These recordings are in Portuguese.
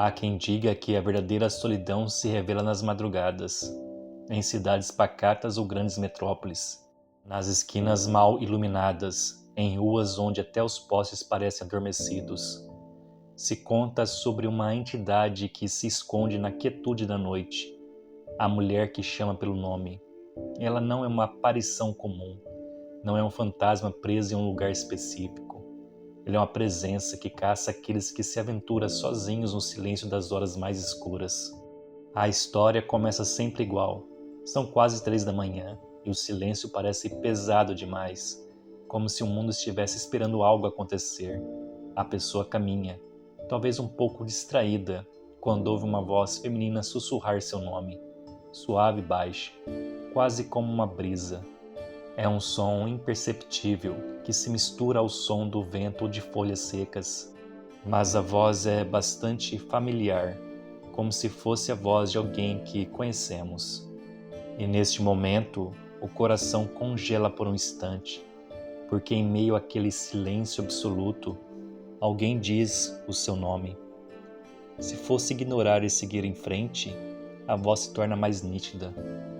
Há quem diga que a verdadeira solidão se revela nas madrugadas, em cidades pacatas ou grandes metrópoles, nas esquinas mal iluminadas, em ruas onde até os postes parecem adormecidos. Se conta sobre uma entidade que se esconde na quietude da noite, a mulher que chama pelo nome. Ela não é uma aparição comum, não é um fantasma preso em um lugar específico. Ele é uma presença que caça aqueles que se aventuram sozinhos no silêncio das horas mais escuras. A história começa sempre igual. São quase 3 da manhã e o silêncio parece pesado demais, como se o mundo estivesse esperando algo acontecer. A pessoa caminha, talvez um pouco distraída, quando ouve uma voz feminina sussurrar seu nome, suave e baixa, quase como uma brisa. É um som imperceptível que se mistura ao som do vento ou de folhas secas, mas a voz é bastante familiar, como se fosse a voz de alguém que conhecemos. E neste momento, o coração congela por um instante, porque em meio àquele silêncio absoluto, alguém diz o seu nome. Se fosse ignorar e seguir em frente, a voz se torna mais nítida,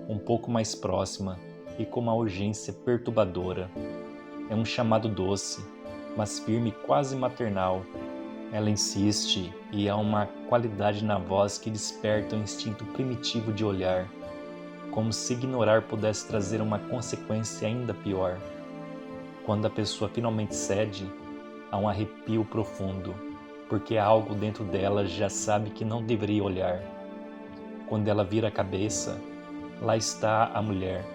um pouco mais próxima e com uma urgência perturbadora. É um chamado doce, mas firme e quase maternal. Ela insiste e há uma qualidade na voz que desperta o instinto primitivo de olhar, como se ignorar pudesse trazer uma consequência ainda pior. Quando a pessoa finalmente cede, há um arrepio profundo, porque algo dentro dela já sabe que não deveria olhar. Quando ela vira a cabeça, lá está a mulher.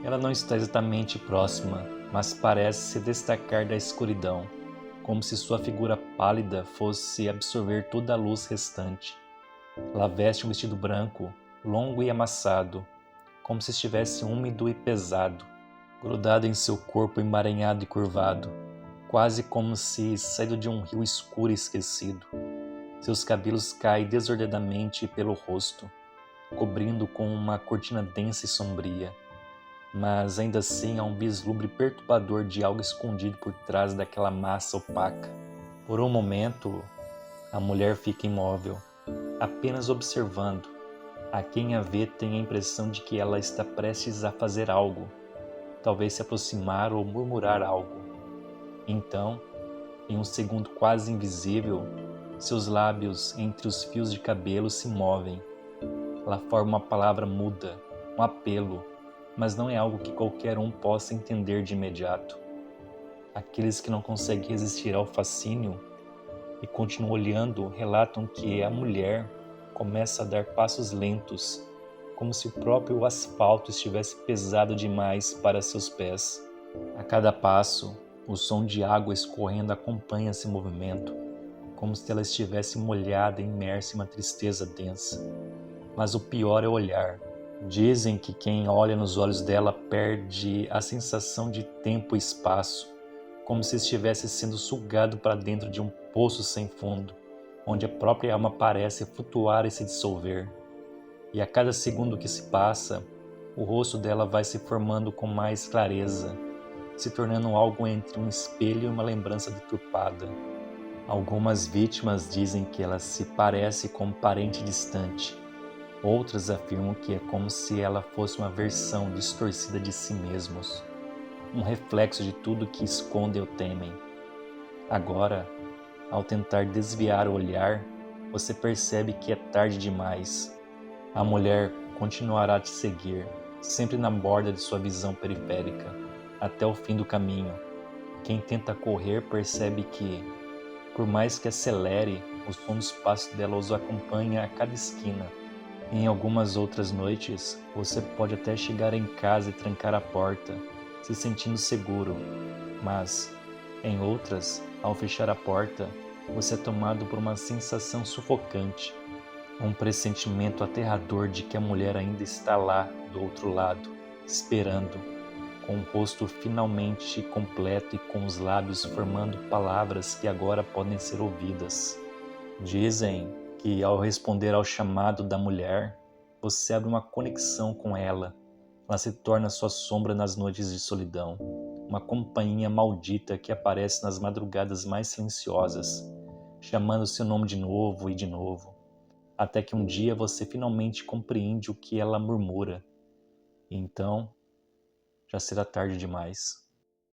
Ela não está exatamente próxima, mas parece se destacar da escuridão, como se sua figura pálida fosse absorver toda a luz restante. Ela veste um vestido branco, longo e amassado, como se estivesse úmido e pesado, grudado em seu corpo emaranhado e curvado, quase como se saído de um rio escuro e esquecido. Seus cabelos caem desordenadamente pelo rosto, cobrindo com uma cortina densa e sombria, mas ainda assim há um vislumbre perturbador de algo escondido por trás daquela massa opaca. Por um momento, a mulher fica imóvel, apenas observando. A quem a vê tem a impressão de que ela está prestes a fazer algo, talvez se aproximar ou murmurar algo. Então, em um segundo quase invisível, seus lábios entre os fios de cabelo se movem. Ela forma uma palavra muda, um apelo, mas não é algo que qualquer um possa entender de imediato. Aqueles que não conseguem resistir ao fascínio e continuam olhando relatam que a mulher começa a dar passos lentos, como se o próprio asfalto estivesse pesado demais para seus pés. A cada passo, o som de água escorrendo acompanha esse movimento, como se ela estivesse molhada e imersa em uma tristeza densa. Mas o pior é o olhar. Dizem que quem olha nos olhos dela perde a sensação de tempo e espaço, como se estivesse sendo sugado para dentro de um poço sem fundo, onde a própria alma parece flutuar e se dissolver. E a cada segundo que se passa, o rosto dela vai se formando com mais clareza, se tornando algo entre um espelho e uma lembrança deturpada. Algumas vítimas dizem que ela se parece com um parente distante. Outras afirmam que é como se ela fosse uma versão distorcida de si mesmos, um reflexo de tudo que escondem ou temem. Agora, ao tentar desviar o olhar, você percebe que é tarde demais. A mulher continuará a te seguir, sempre na borda de sua visão periférica, até o fim do caminho. Quem tenta correr percebe que, por mais que acelere, o som dos passos dela os acompanha a cada esquina. Em algumas outras noites, você pode até chegar em casa e trancar a porta, se sentindo seguro, mas, em outras, ao fechar a porta, você é tomado por uma sensação sufocante, um pressentimento aterrador de que a mulher ainda está lá, do outro lado, esperando, com o rosto finalmente completo e com os lábios formando palavras que agora podem ser ouvidas. Dizem que ao responder ao chamado da mulher, você abre uma conexão com ela. Ela se torna sua sombra nas noites de solidão, uma companhia maldita que aparece nas madrugadas mais silenciosas, chamando seu nome de novo e de novo. até que um dia você finalmente compreende o que ela murmura. E então, já será tarde demais.